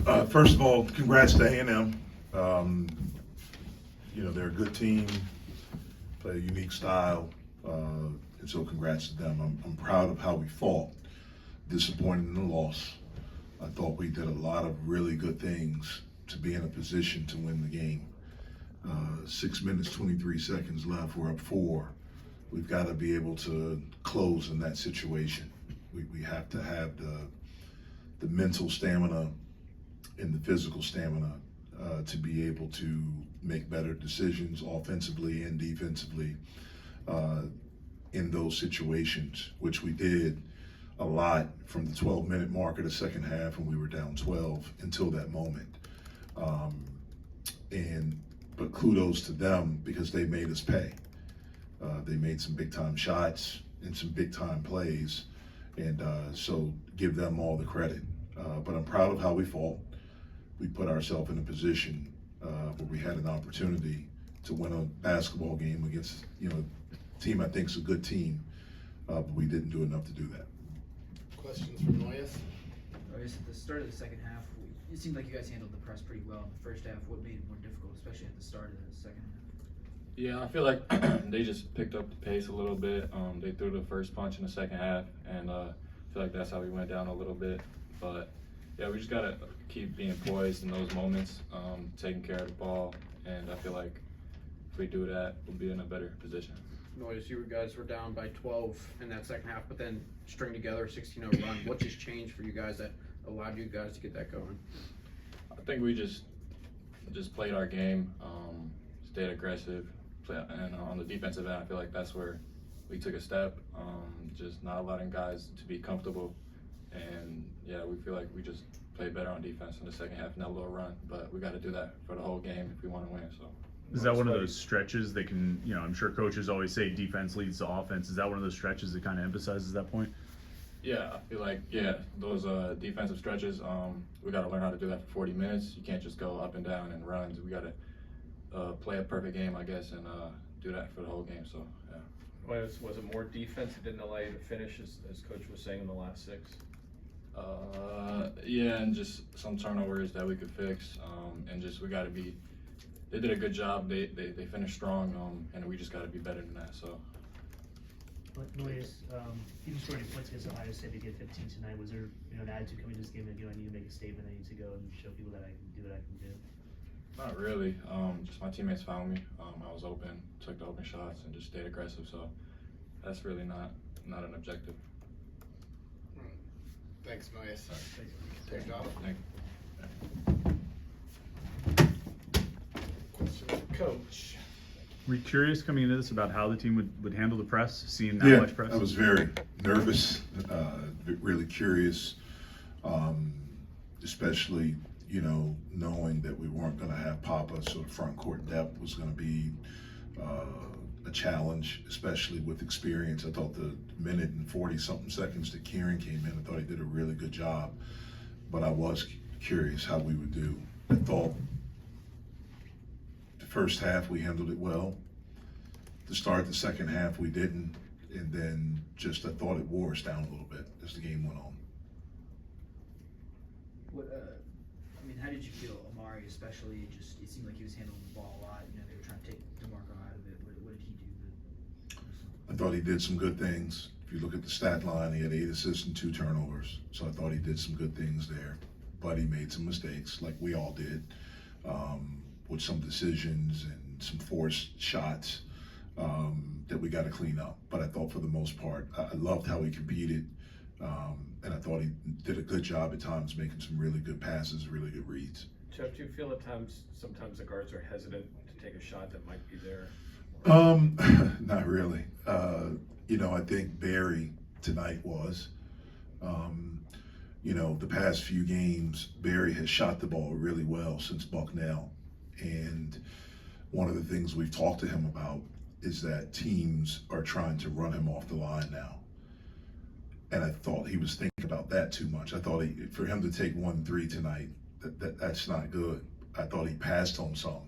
First of all, congrats to A&M. They're a good team, play a unique style, and so congrats to them. I'm proud of how we fought. Disappointed in the loss. I thought we did a lot of really good things to be in a position to win the game. 6 minutes, 23 seconds left. We're up 4. We've got to be able to close in that situation. We have to have the mental stamina and the physical stamina to be able to make better decisions offensively and defensively in those situations, which we did a lot from the 12-minute mark of the second half when we were down 12 until that moment. But kudos to them because they made us pay. They made some big-time shots and some big-time plays, and so give them all the credit. But I'm proud of how we fought. We put ourselves in a position where we had an opportunity to win a basketball game against, a team I think is a good team, but we didn't do enough to do that. Questions from Nojus? I guess at the start of the second half, it seemed like you guys handled the press pretty well in the first half. What made it more difficult, especially at the start of the second half? Yeah, I feel like they just picked up the pace a little bit. They threw the first punch in the second half, and I feel like that's how we went down a little bit. But yeah, we just gotta keep being poised in those moments, taking care of the ball, and I feel like if we do that, we'll be in a better position. Nojus, you guys were down by 12 in that second half, but then string together a 16-0 run. What just changed for you guys that allowed you guys to get that going? I think we just played our game, stayed aggressive, and on the defensive end, I feel like that's where we took a step, just not allowing guys to be comfortable. And yeah, we feel like we just played better on defense in the second half in that little run, but we got to do that for the whole game if we want to win. So. Is that one of those stretches that can, I'm sure coaches always say defense leads to offense. Is that one of those stretches that kind of emphasizes that point? Yeah, I feel like, those defensive stretches, we got to learn how to do that for 40 minutes. You can't just go up and down and runs. We got to play a perfect game, I guess, and do that for the whole game. So, yeah. Was it more defense that didn't allow you to finish, as Coach was saying, in the last 6? Yeah, and just some turnovers that we could fix, and just we got to be. They did a good job. They finished strong, and we just got to be better than that. So. But Nojus, you just scored 20 points against Ohio State. They get 15 tonight. Was there an attitude coming to this game that I need to make a statement? I need to go and show people that I can do what I can do. Not really. Just my teammates found me. I was open, took the open shots, and just stayed aggressive. So that's really not an objective. Thanks, Nojus. Thank you. Take it off. Thank you. Question for Coach. Were you curious coming into this about how the team would handle the press, seeing that much press? I was very nervous, really curious, especially, knowing that we weren't going to have Papa, so the front court depth was going to be a challenge, especially with experience. I thought the minute and 40-something seconds that Kieran came in, I thought he did a really good job, but I was curious how we would do. I thought the first half we handled it well. To start the second half we didn't, and then I thought it wore us down a little bit as the game went on. How did you feel, Amari, especially? It seemed like he was handling the ball a lot. They were trying to take DeMarco out of it. What did he do? I thought he did some good things. If you look at the stat line, he had 8 assists and 2 turnovers. So I thought he did some good things there. But he made some mistakes, like we all did, with some decisions and some forced shots that we got to clean up. But I thought for the most part, I loved how he competed. And I thought he did a good job at times making some really good passes, really good reads. Jeff, do you feel at times, sometimes the guards are hesitant to take a shot that might be there? Not really. I think Barry tonight was. The past few games, Barry has shot the ball really well since Bucknell. And one of the things we've talked to him about is that teams are trying to run him off the line now. And I thought he was thinking about that too much. I thought for him to take 1-3 tonight, that's not good. I thought he passed on some,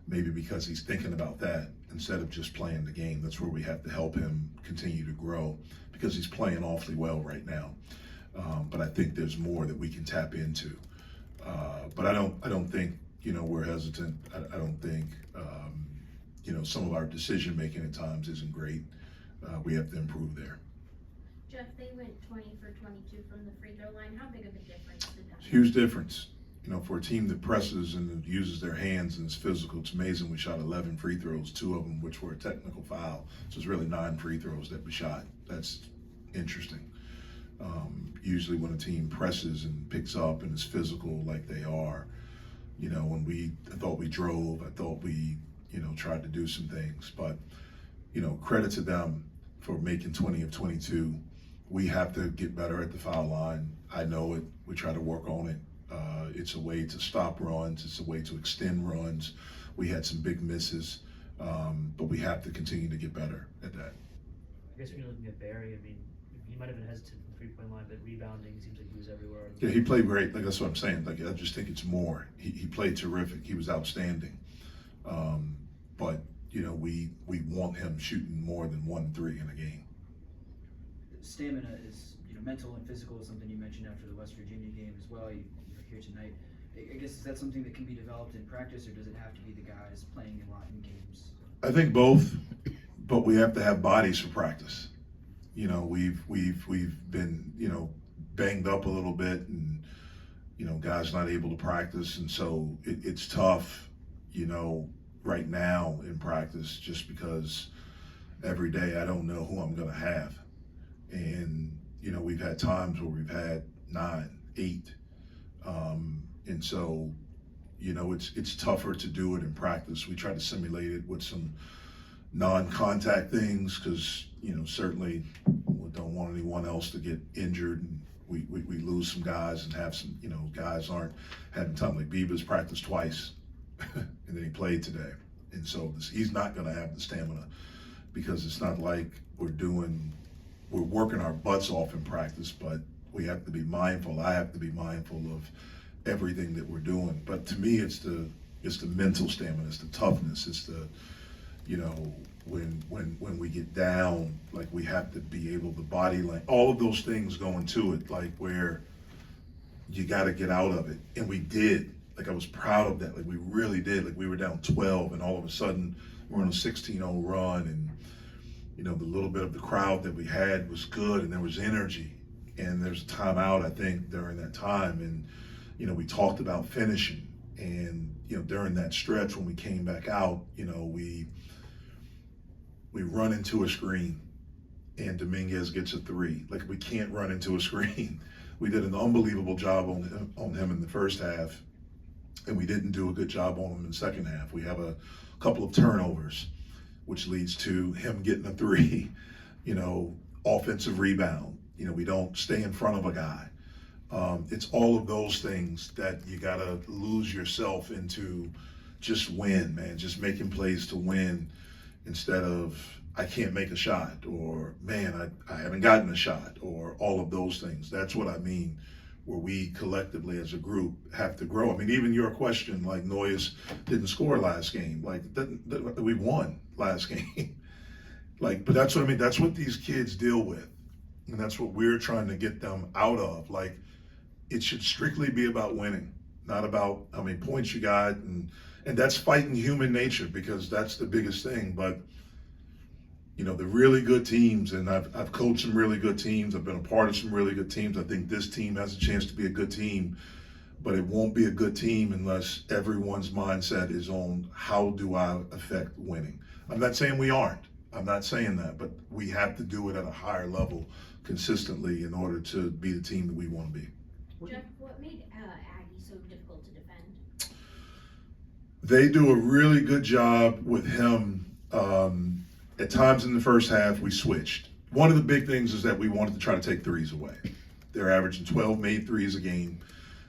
maybe because he's thinking about that instead of just playing the game. That's where we have to help him continue to grow because he's playing awfully well right now. But I think there's more that we can tap into. But I don't think, we're hesitant. I don't think, some of our decision making at times isn't great. We have to improve there. Jeff, they went 20 for 22 from the free throw line. How big of a difference did that make? Huge difference. For a team that presses and uses their hands and is physical, it's amazing. We shot 11 free throws, 2 of them which were a technical foul. So it's really 9 free throws that we shot. That's interesting. Usually when a team presses and picks up and is physical like they are, I thought we drove, I thought we, tried to do some things, but, credit to them for making 20 of 22. We have to get better at the foul line. I know it. We try to work on it. It's a way to stop runs. It's a way to extend runs. We had some big misses, but we have to continue to get better at that. I guess when you're looking at Barry, I mean, he might have been hesitant from the three-point line, but rebounding seems like he was everywhere. Yeah, he played great. Like, that's what I'm saying. Like, I just think it's more. He played terrific. He was outstanding. But we want him shooting more than 1-3 in a game. Stamina is, mental and physical is something you mentioned after the West Virginia game as well. You're here tonight. I guess, is that something that can be developed in practice, or does it have to be the guys playing a lot in games? I think both, but we have to have bodies for practice. We've been, banged up a little bit, and, guys not able to practice. And so it's tough, right now in practice, just because every day I don't know who I'm going to have. And, we've had times where we've had 9, 8. And so, it's tougher to do it in practice. We try to simulate it with some non-contact things because, certainly we don't want anyone else to get injured. And we lose some guys and have some, guys aren't having time. Like Beaver's practiced twice and then he played today. And so he's not going to have the stamina because it's not like we're working our butts off in practice, but we have to be mindful. I have to be mindful of everything that we're doing. But to me, it's the mental stamina, it's the toughness, it's the, when we get down, like we have to be able to body like all of those things go into it, like where you got to get out of it. And we did. Like I was proud of that. Like we really did. Like we were down 12 and all of a sudden we're on a 16-0 run, and the little bit of the crowd that we had was good and there was energy. And there's a timeout, I think, during that time, and we talked about finishing. And during that stretch when we came back out, we run into a screen and Dominguez gets a 3. Like we can't run into a screen. We did an unbelievable job on him in the first half, and we didn't do a good job on him in the second half. We have a couple of turnovers, which leads to him getting a 3, offensive rebound. We don't stay in front of a guy. It's all of those things that you gotta lose yourself into. Just win, man. Just making plays to win instead of I can't make a shot, or man, I haven't gotten a shot, or all of those things. That's what I mean, where we collectively as a group have to grow. I mean, even your question, like Nojus didn't score last game, like we won last game. Like, but that's what I mean. That's what these kids deal with. And that's what we're trying to get them out of. Like, it should strictly be about winning, not about how many points you got. And that's fighting human nature, because that's the biggest thing. But, the really good teams, and I've coached some really good teams. I've been a part of some really good teams. I think this team has a chance to be a good team, but it won't be a good team unless everyone's mindset is on how do I affect winning. I'm not saying we aren't. I'm not saying that, but we have to do it at a higher level consistently in order to be the team that we want to be. Jeff, what made Aggie so difficult to defend? They do a really good job with him. At times in the first half, we switched. One of the big things is that we wanted to try to take threes away. They're averaging 12 made threes a game.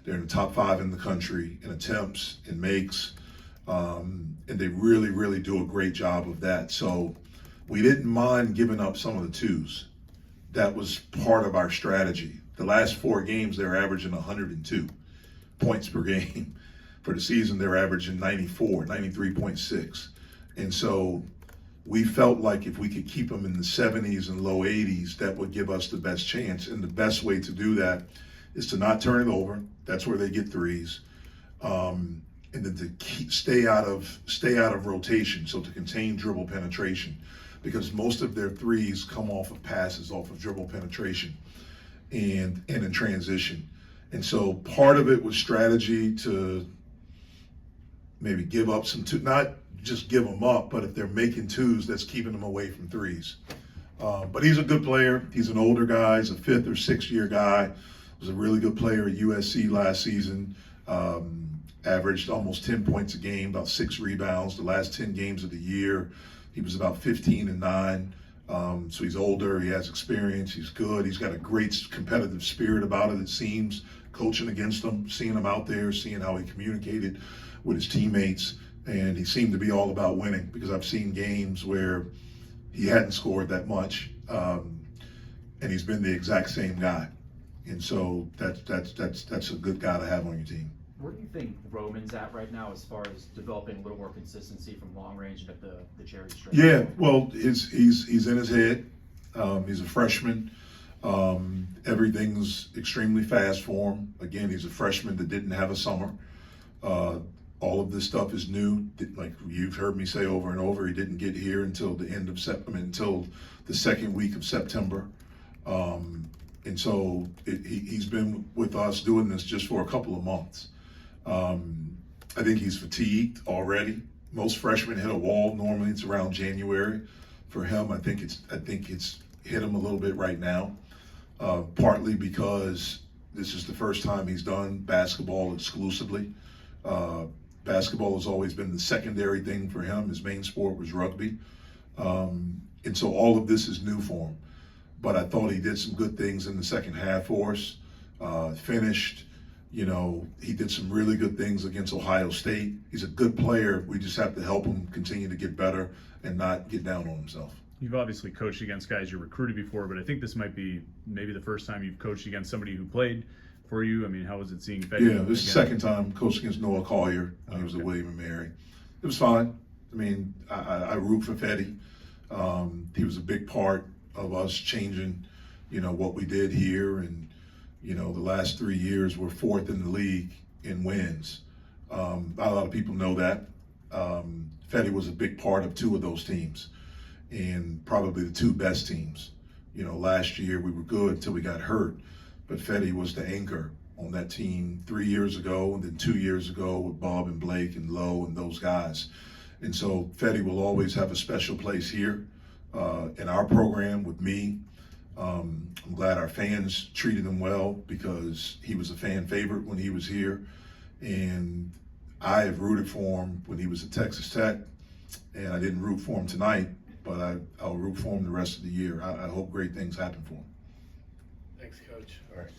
They're in the top 5 in the country in attempts and makes. And they really, really do a great job of that. So we didn't mind giving up some of the twos. That was part of our strategy. The last 4 games, they're averaging 102 points per game. For the season, they're averaging 94, 93.6. And so we felt like if we could keep them in the 70s and low 80s, that would give us the best chance. And the best way to do that is to not turn it over. That's where they get threes. And then to stay out of rotation, so to contain dribble penetration, because most of their threes come off of passes, off of dribble penetration, and in transition. And so part of it was strategy to maybe give up some not just give them up, but if they're making twos, that's keeping them away from threes. But he's a good player. He's an older guy. He's a 5th or 6th year guy. Was a really good player at USC last season. Averaged almost 10 points a game, about 6 rebounds. The last 10 games of the year, he was about 15 and 9. So he's older. He has experience. He's good. He's got a great competitive spirit about it, it seems. Coaching against him, seeing him out there, seeing how he communicated with his teammates. And he seemed to be all about winning, because I've seen games where he hadn't scored that much, and he's been the exact same guy. And so that's a good guy to have on your team. Where do you think Roman's at right now as far as developing a little more consistency from long range and at the cherry stretch? Yeah, well, he's in his head. He's a freshman. Everything's extremely fast for him. Again, he's a freshman that didn't have a summer. All of this stuff is new. Like you've heard me say over and over, he didn't get here until the end of until the second week of September. And so he's been with us doing this just for a couple of months. I think he's fatigued already. Most freshmen hit a wall. Normally it's around January. For him, I think it's hit him a little bit right now. Partly because this is the first time he's done basketball exclusively. Basketball has always been the secondary thing for him. His main sport was rugby. And so all of this is new for him. But I thought he did some good things in the second half for us. Finished, he did some really good things against Ohio State. He's a good player. We just have to help him continue to get better and not get down on himself. You've obviously coached against guys you recruited before, but I think this might be maybe the first time you've coached against somebody who played for you. I mean, how was it seeing Fetty? Yeah, this is the second time coached against Noah Collier when he was at William and Mary. It was fine. I mean, I root for Fetty. He was a big part of us changing, what we did here. And, the last 3 years we're 4th in the league in wins. Not a lot of people know that. Fetty was a big part of 2 of those teams, and probably the 2 best teams. Last year we were good until we got hurt, but Fetty was the anchor on that team 3 years ago, and then 2 years ago with Bob and Blake and Lowe and those guys. And so Fetty will always have a special place here in our program with me. I'm glad our fans treated him well, because he was a fan favorite when he was here. And I have rooted for him when he was at Texas Tech, and I didn't root for him tonight, but I'll root for him the rest of the year. I hope great things happen for him. Thanks, Coach. All right.